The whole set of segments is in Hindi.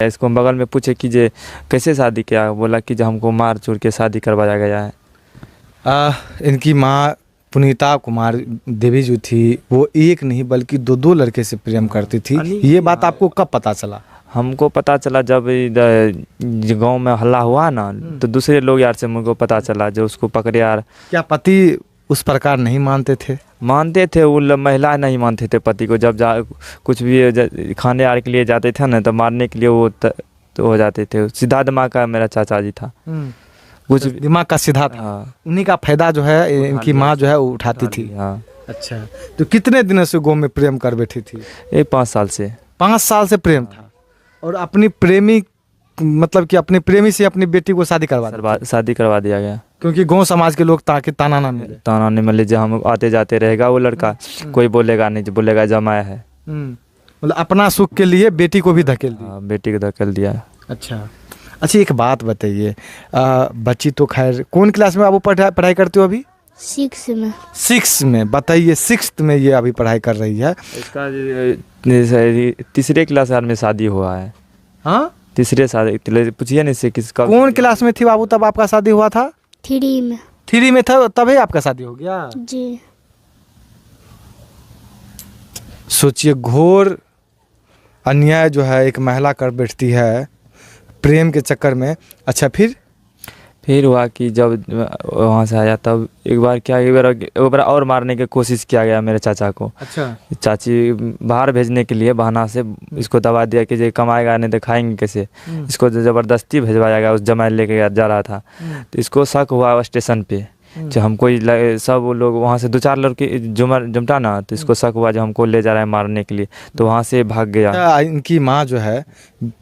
इसको बगल में पूछे कि जे कैसे शादी किया, बोला कि जो हमको मार चूर के शादी करवाया गया है। इनकी माँ पुनीता कुमार देवी जो थी वो एक नहीं बल्कि दो दो लड़के से प्रेम करती थी। ये बात आपको कब पता चला? हमको पता चला जब गांव में हल्ला हुआ ना, तो दूसरे लोग यार से मुझको पता चला जो उसको पकड़े यार। क्या पति उस प्रकार नहीं मानते थे? मानते थे, वो महिला नहीं मानते थे पति को। जब कुछ भी खाने आर के लिए जाते थे ना, तो मारने के लिए वो तो हो जाते थे। सीधा दिमाग का मेरा चाचा जी था, कुछ दिमाग का सीधा था। हाँ। उन्हीं का फायदा जो है इनकी माँ जो है वो उठाती थी। हाँ। अच्छा, तो कितने दिनों से गाँव में प्रेम कर बैठी थी? ये 5 साल से। 5 साल से प्रेम था। और अपनी प्रेमी मतलब कि अपने प्रेमी से अपनी बेटी को शादी करवा दिया गया, क्योंकि गांव समाज के लोग ताकि ताना ना मिले। जो हम आते जाते रहेगा वो लड़का, कोई बोलेगा नहीं, जो बोलेगा जमाया है। मतलब अपना सुख के लिए बेटी को भी धकेल दिया। बेटी को धकेल दिया। अच्छा, एक बात बताइए, बच्ची तो खैर कौन क्लास में आप पढ़ाई करते हो अभी? 6 में। 6 में, बताइए 6th में ये अभी पढ़ाई कर रही है। इसका 3रे क्लास में शादी हुआ है। हाँ, 3रे शादी, पूछिए नहीं से किसका। कौन क्लास में थी बाबू तब आपका शादी हुआ था? 3 में। 3 में था तभी आपका शादी हो गया? जी। सोचिए, घोर अन्याय जो है एक महिला कर बैठती है प्रेम के चक्कर में। अच्छा, फिर हुआ कि जब वहाँ से आया तब एक बार और मारने की कोशिश किया गया मेरे चाचा को। अच्छा। चाची बाहर भेजने के लिए बहाना से इसको दबा दिया कि ये कमाएगा नहीं तो खाएंगे कैसे। इसको ज़बरदस्ती भेजवाया गया, उस जमाई लेके जा रहा था। तो इसको शक हुआ स्टेशन पे, जो हमको सब लोग वहाँ से 2-4 लड़के जुमटा ना, तो इसको शक हुआ जो हमको ले जा रहा है मारने के लिए, तो वहाँ से भाग गया। इनकी माँ जो है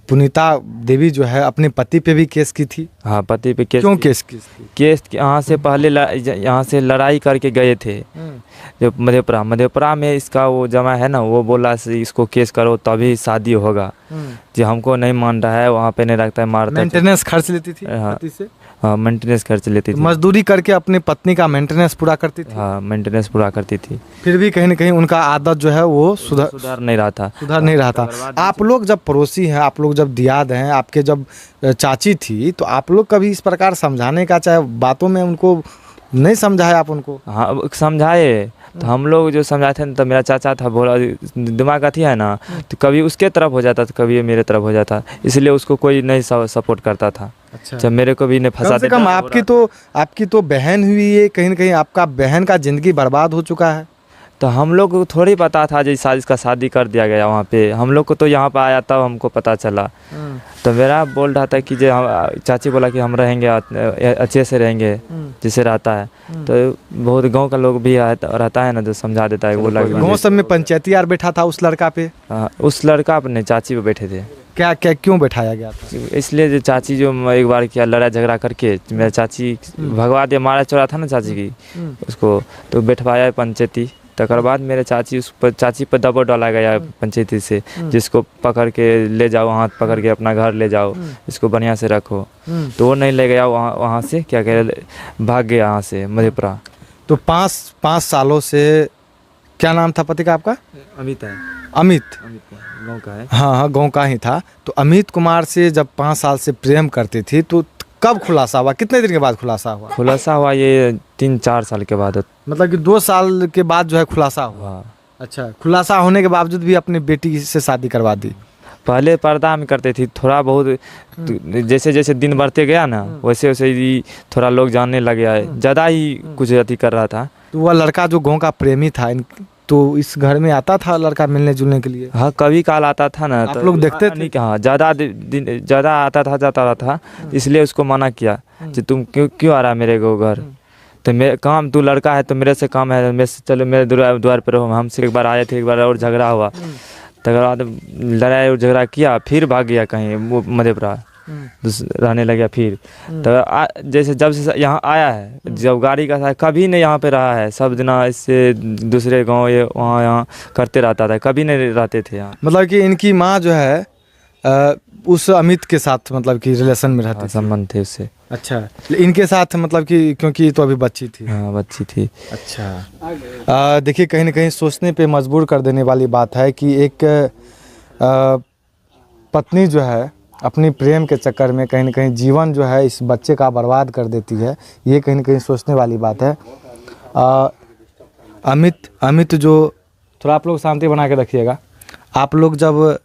पुनीता देवी जो है अपने पति पे भी केस की थी। हाँ, पति पे केस। क्यों केस की? केस यहाँ से पहले यहाँ से लड़ाई करके गए थे जो मधेपुरा में इसका वो जमा है ना, वो बोला इसको केस करो तभी शादी होगा। जो हमको नहीं मान रहा है, वहाँ पे नहीं रखता है, मारता है। मेंटेनेंस खर्च लेती थी पति से? हाँ, मेंटेनेंस खर्च लेती थी। मजदूरी करके अपनी पत्नी का मेंटेनेंस पूरा करती थी। हाँ, मेंटेनेंस पूरा करती थी। फिर भी कहीं ना कहीं उनका आदत जो है वो सुधर नहीं रहा था। आप लोग जब पड़ोसी हैं, आप लोग जब दियाद हैं, आपके जब चाची थी, तो आप लोग कभी इस प्रकार समझाने का, चाहे बातों में उनको नहीं समझाए आप उनको? हाँ, समझाए तो हम लोग जो समझाते हैं, तो मेरा चाचा था बोला दिमाग अथी है ना, तो कभी उसके तरफ हो जाता था, कभी मेरे तरफ हो जाता, इसलिए उसको कोई नहीं सपोर्ट करता था। अच्छा। जब मेरे को भी नहीं फंसा। कम से कम आपकी तो बहन हुई है, कहीं ना कहीं आपका बहन का जिंदगी बर्बाद हो चुका है। तो हम लोग को थोड़ी पता था जो इसका शादी कर दिया गया वहाँ पे। हम लोग को तो यहाँ पे आया तब हमको पता चला। तो मेरा बोल रहा था कि जो चाची बोला कि हम रहेंगे अच्छे से रहेंगे जैसे रहता है। तो बहुत गांव का लोग भी रहता है ना, जो समझा देता है। वो गाँव सब में पंचायती यार बैठा था उस लड़का पे? उस लड़का अपने चाची पे बैठे थे। क्या क्यों बैठाया गया था? इसलिए जो चाची जो एक बार किया लड़ाई झगड़ा करके, मेरा चाची भगवा दिया, मारा चोरा था ना चाची की उसको, तो बैठवाया पंचायती। तकर बाद मेरे चाची पर दबाव डाला गया पंचायती से, जिसको पकड़ के ले जाओ, हाथ पकड़ के अपना घर ले जाओ, इसको बढ़िया से रखो। तो वो नहीं ले गया, वहाँ से क्या कह भाग गया यहाँ से मधेपुरा। तो 5 सालों से, क्या नाम था पति का आपका? अमित है। अमित गाँव का है। हाँ, गाँव का ही था। तो अमित कुमार से जब 5 साल से प्रेम करती थी, तो कब खुलासा हुआ? कितने दिन के बाद खुलासा हुआ? खुलासा हुआ ये 3-4 साल के बाद। मतलब कि 2 साल के बाद जो है खुलासा हुआ। अच्छा, खुलासा होने के बावजूद भी अपनी बेटी से शादी करवा दी? पहले पर्दा में करते थी, थोड़ा बहुत जैसे जैसे दिन बढ़ते गया ना, वैसे वैसे ही थोड़ा लोग जानने लग गया है, ज़्यादा ही कुछ अति कर रहा था। तो वह लड़का जो गाँव का प्रेमी था, तो इस घर में आता था लड़का मिलने जुलने के लिए? हाँ, कभी काल आता था ना। आप लोग देखते थे? हाँ, ज़्यादा आता था, इसलिए उसको मना किया कि तुम क्यों आ रहा है मेरे को घर। तो मेरे काम, तू लड़का है तो मेरे से काम है, मेरे से चलो मेरे द्वार पर रहो। हमसे एक बार आए थे, एक बार और झगड़ा हुआ, तकर बाद लड़ाई और झगड़ा किया, फिर भाग गया कहीं वो मधेपुरा रहने लगा। फिर तो जैसे जब से यहाँ आया है, जब गाड़ी का कभी नहीं यहाँ पे रहा है, सब दिन इससे दूसरे गांव ये वहाँ यहाँ करते रहता था, कभी नहीं रहते थे यहाँ। मतलब कि इनकी माँ जो है उस अमित के साथ मतलब कि रिलेशन में रहती, संबंध थे उससे। अच्छा, इनके साथ मतलब कि क्योंकि तो अभी बच्ची थी। हाँ, बच्ची थी। अच्छा, देखिए कहीं ना कहीं सोचने पे मजबूर कर देने वाली बात है कि एक पत्नी जो है अपनी प्रेम के चक्कर में कहीं ना कहीं जीवन जो है इस बच्चे का बर्बाद कर देती है। ये कहीं ना कहीं सोचने वाली बात है। अमित जो थोड़ा आप लोग शांति बना के रखिएगा। आप लोग जब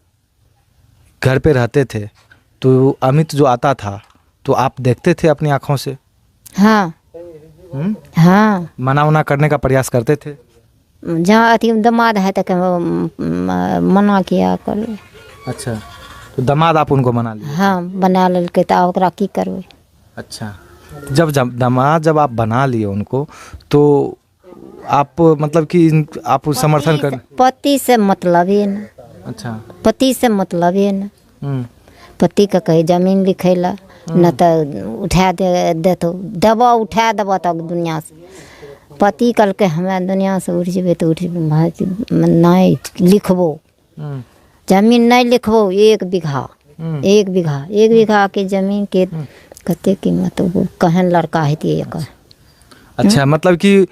घर पे रहते थे तो अमित जो आता था तो आप देखते थे अपनी आँखों से? हाँ हाँ, मना उना करने का प्रयास करते थे? जहाँ अति दामाद है तो मना किया कर। अच्छा, तो दामाद आप उनको मना लिए? हाँ, बना लेके तो ओकरा की करबै। अच्छा, जब दामाद जब आप बना लिए उनको तो आप मतलब कि आप समर्थन कर? पति से मतलब ही न। अच्छा, पति से मतलब ही न। पति का कहीं जमीन लिखेला न तो उठा दे तो दबा उठा दबा तक दुनिया से। पति कल के हमें दुनिया से उठ जेबे तो उठ जेबे नहीं लिखबो, जमीन नहीं लिखबो। 1 बीघा 1 बीघा के जमीन के कते कीमत वो कहन लड़का है थी एक। अच्छा, मतलब कि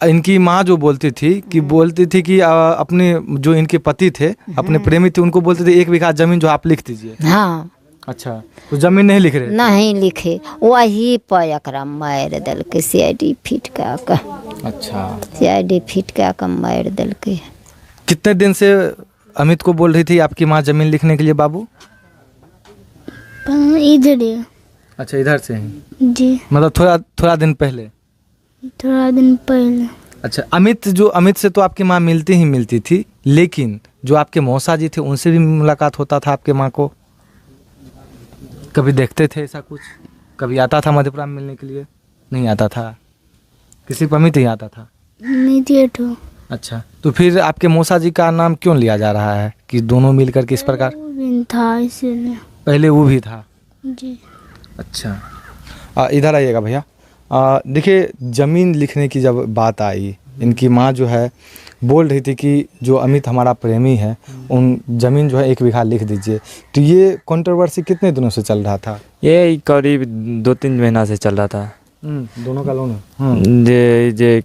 इनकी माँ जो बोलती थी कि अपने जो इनके पति थे अपने प्रेमी थे उनको बोलते थे 1 बीघा जमीन जो आप लिख दीजिए। हाँ। अच्छा, तो जमीन नहीं लिख रहे? नहीं लिखे, वही पर एकरा मार दल के CID फिट का। अच्छा, CID फिट का मार दल के। कितने दिन से अमित को बोल रही थी आपकी माँ जमीन लिखने के लिए बाबू? इधर ही। अच्छा, इधर से ही? जी, मतलब थोड़ा दिन पहले? थोड़ा दिन पहले। अच्छा, अमित से तो आपकी माँ मिलती थी, लेकिन जो आपके मौसा जी थे उनसे भी मुलाकात होता था आपके माँ को? कभी देखते थे ऐसा कुछ? कभी आता था मधेपुरा में मिलने के लिए? नहीं आता था? किसी पर अमित ही आता था? नहीं दिए तो। अच्छा, तो फिर आपके मौसा जी का नाम क्यों लिया जा रहा है कि दोनों मिलकर के इस प्रकार? वो भी था इसीलिए। पहले वो भी था? जी। अच्छा, इधर आइएगा भैया। देखिए, ज़मीन लिखने की जब बात आई, इनकी माँ जो है बोल रही थी कि जो अमित हमारा प्रेमी है उन ज़मीन जो है 1 बीघा लिख दीजिए। तो ये कंट्रोवर्सी कितने दिनों से चल रहा था? ये करीब 2-3 महीना से चल रहा था। दोनों का लोन? जे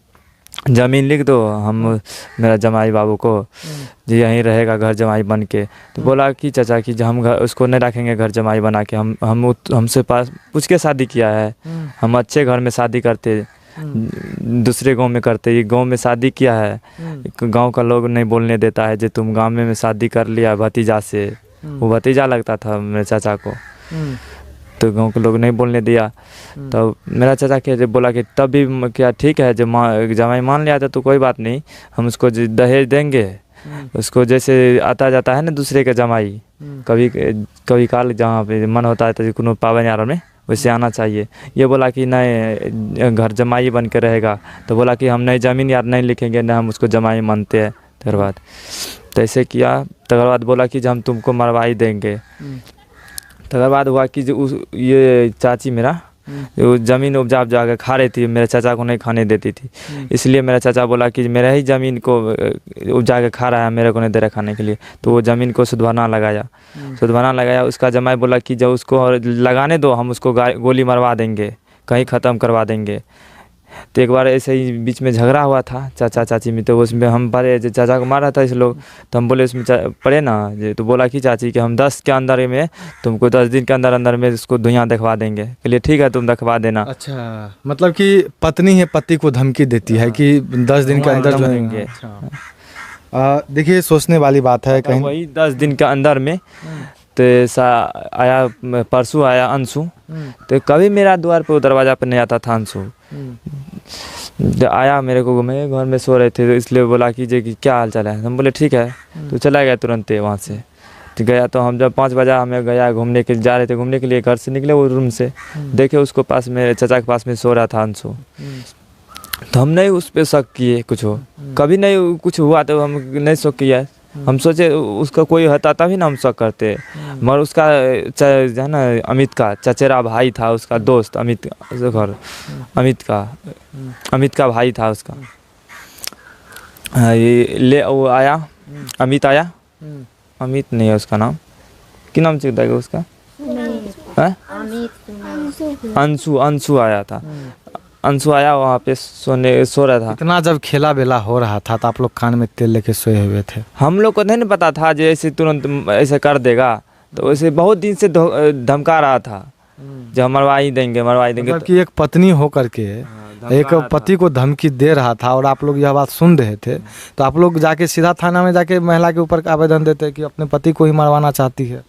ज़मीन लिख दो, हम मेरा जमाई बाबू को जी यहीं रहेगा घर जमाई बन के। तो बोला कि चाचा कि हम घर उसको नहीं रखेंगे घर जमाई बना के। हमसे पास पूछ के शादी किया है। हम अच्छे घर में शादी करते, दूसरे गांव में करते। ये गांव में शादी किया है, गांव का लोग नहीं बोलने देता है जो तुम गांव में शादी कर लिया भतीजा से। वो भतीजा लगता था मेरे चाचा को, तो गांव के लोग नहीं बोलने दिया। तो मेरा चाचा के बोला कि तब भी क्या ठीक है, जब जमाई मान लिया था तो कोई बात नहीं, हम उसको दहेज देंगे। उसको जैसे आता जाता है ना दूसरे का जमाई, कभी काल जहाँ पे मन होता है तो कोनो पावन यार में वैसे आना चाहिए। ये बोला कि नहीं घर जमाई बन के रहेगा। तो बोला कि हम नहीं ज़मीन यार नहीं लिखेंगे, ना हम उसको जमाई मानते हैं। तकर बाद तो ऐसे किया। तकर बाद बोला कि हम तुमको मरवा ही देंगे। तकर बाद हुआ कि ये चाची मेरा वो ज़मीन उपजा के खा रही थी, मेरे चाचा को नहीं खाने देती थी। इसलिए मेरा चाचा बोला कि मेरा ही ज़मीन को उपजा के खा रहा है, मेरे को नहीं दे रहा खाने के लिए। तो वो ज़मीन को सुधवाना लगाया। उसका जमाई बोला कि जब उसको लगाने दो, हम उसको गोली मरवा देंगे, कहीं ख़त्म करवा देंगे। तो एक बार ऐसे ही बीच में झगड़ा हुआ था चाचा चाची में। तो उसमें हम पड़े, चाचा को मार रहा था इस लोग। तो हम बोले उसमें पड़े ना जे। तो बोला कि चाची कि हम 10 के अंदर में तुमको 10 दिन के अंदर में इसको दुनिया दिखवा देंगे। चलिए ठीक है, तुम दिखवा देना। अच्छा, मतलब कि पत्नी है पति को धमकी देती है कि 10 दिन के अंदर देंगे। देखिए, सोचने वाली बात है। कहीं वही 10 दिन के अंदर में तो आया, परसों आया अंशु। तो कभी मेरा द्वार पे दरवाज़ा पे नहीं आता था अंशु। आया मेरे को, मैं घर में सो रहे थे, तो इसलिए बोला कि क्या हाल चाल है। हम बोले ठीक है। तो चला गया तुरंत वहाँ से। तो गया तो हम जब 5 बजे हमें गया घूमने के लिए, जा रहे थे घूमने के लिए, घर से निकले वो रूम से, देखे उसको पास में चाचा के पास में सो रहा था अंशु। तो हम नहीं उस पर शक किए कुछ हो, कभी नहीं कुछ हुआ तो हम नहीं शक किया। हम सोचे उसका कोई होता तभी ना हम शक करते। मगर उसका है ना अमित का चचेरा भाई था, उसका दोस्त अमित का भाई था उसका। ये वो आया, अमित आया, अमित नहीं है उसका नाम, क्या नाम चलता है उसका? अंशु आया था। अंशु आया, वहाँ पे सो रहा था। इतना जब खेला बेला हो रहा था तो आप लोग कान में तेल लेके सोए हुए थे? हम लोग को नहीं पता था जो ऐसे तुरंत ऐसे कर देगा। तो वैसे बहुत दिन से धमका रहा था, जो मरवा ही देंगे मतलब कि एक पत्नी होकर के एक पति को धमकी दे रहा था और आप लोग यह बात सुन रहे थे, तो आप लोग जाके सीधा थाना में जाके महिला के ऊपर आवेदन देते कि अपने पति को ही मरवाना चाहती है,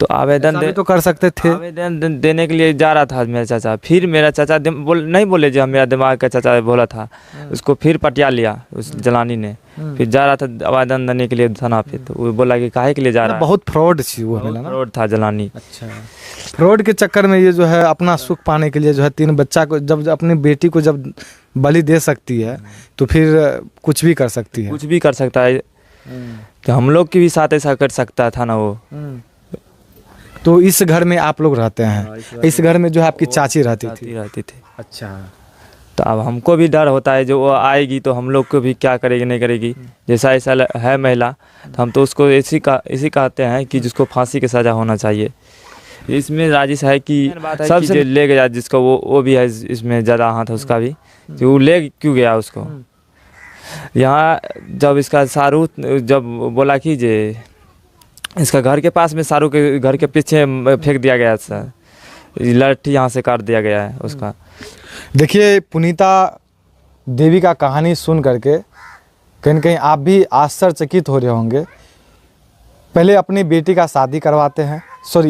तो आवेदन दे तो कर सकते थे। आवेदन देने के लिए जा रहा था मेरा चाचा, फिर मेरा चाचा नहीं बोले जो मेरा दिमाग का चाचा बोला था, उसको फिर पटिया लिया उस जलानी ने, फिर जा रहा था आवेदन देने के लिए थाना पे, तो वो बोला कि काहे के लिए जा रहा है, बहुत फ्रॉड थी वो महिला ना। फ्रॉड था जलानी। अच्छा, फ्रॉड के चक्कर में ये जो है अपना सुख पाने के लिए जो है 3 बच्चा को जब अपनी बेटी को जब बलि दे सकती है तो फिर कुछ भी कर सकती है, कुछ भी कर सकता है, तो हम लोग के भी साथ ऐसा कर सकता था ना वो। तो इस घर में आप लोग रहते हैं, इस घर में जो है आपकी चाची रहती थी। अच्छा, तो अब हमको भी डर होता है जो वो आएगी तो हम लोग को भी क्या करेगी नहीं करेगी, जैसा ऐसा है महिला, तो हम तो उसको इसी कहते हैं कि जिसको फांसी की सज़ा होना चाहिए। इसमें राजिश है कि सबसे ले गया जिसको वो भी है इसमें ज़्यादा हाथ है उसका भी, कि वो ले क्यों गया उसको। यहाँ जब इसका शाहरुख जब बोला कि जे इसका घर के पास में शाहरुख के घर के पीछे फेंक दिया गया सर, लट्ठी यहाँ से काट दिया गया है उसका। देखिए पुनीता देवी का कहानी सुन करके कहीं न कहीं आप भी आश्चर्यचकित हो रहे होंगे। पहले अपनी बेटी का शादी करवाते हैं,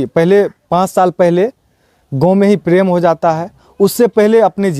पहले 5 साल पहले गांव में ही प्रेम हो जाता है, उससे पहले अपने